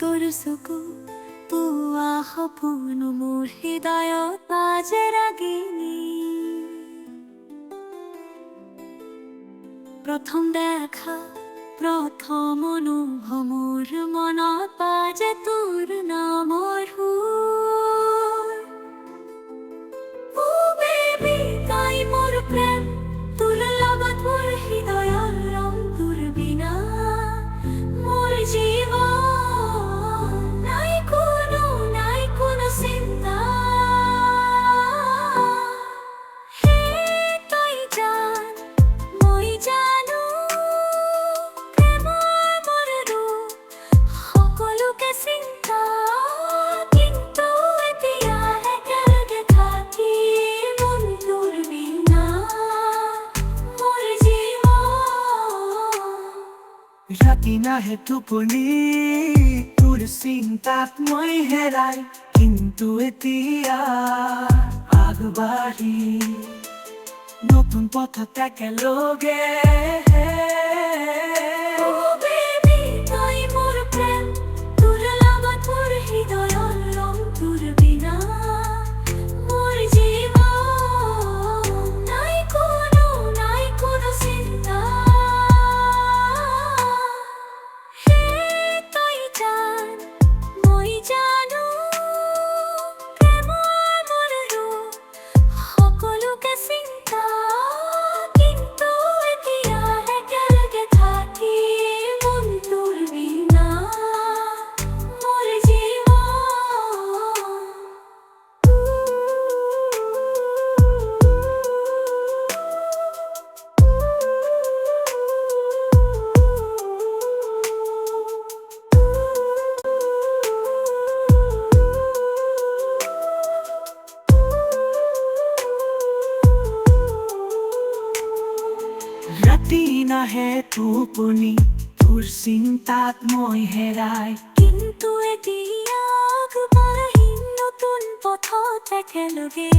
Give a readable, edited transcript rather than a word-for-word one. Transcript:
তোৰ চকু পুৱা সপোন মোৰ হৃদয়ত বাজে ৰাগিনী। প্ৰথম দেখা প্ৰথম অনুভৱ মোৰ মনত বাজে তোৰ নামৰ সুৰ। বেবী তাই মোৰ প্ৰেম, তোৰ লগত মোৰ হৃদয়ৰ ৰং, তোৰ বিনা মোৰ জীৱন নাই কোনো চিন্তা। হে তই জান মই জানো প্ৰেমৰ মোৰ ৰূপ সকলোকে চিন্তা, কিন্তু এতিয়া একেলগে থাকি মন তোৰ বিনা মোৰ জীৱন। ৰাতি নাহে টোপনি তোৰ চিন্তাত মই হেৰাই, কিন্তু এতিয়া আগবাঢ়ি নতুন পথত একেলগে। বেবী তই মোৰ প্ৰেম, তোৰ লগত মোৰ হৃদয়ৰ ৰং, তোৰ বিনা মোৰ জীৱন নাই কোনো চিন্তা। হে তই জান মই জানো প্ৰেমৰ মোৰ ৰূপ সকলোকে চিন্তা, কিন্তু এতিয়া একেলগে থাকি মন তোৰ বিনা মোৰ জীৱন। ৰাতি নাহে টোপনি তোৰ চিন্তাত মই হেৰাই, কিন্তু এতিয়া আগবাঢ়িম নতুন পথত একেলগে।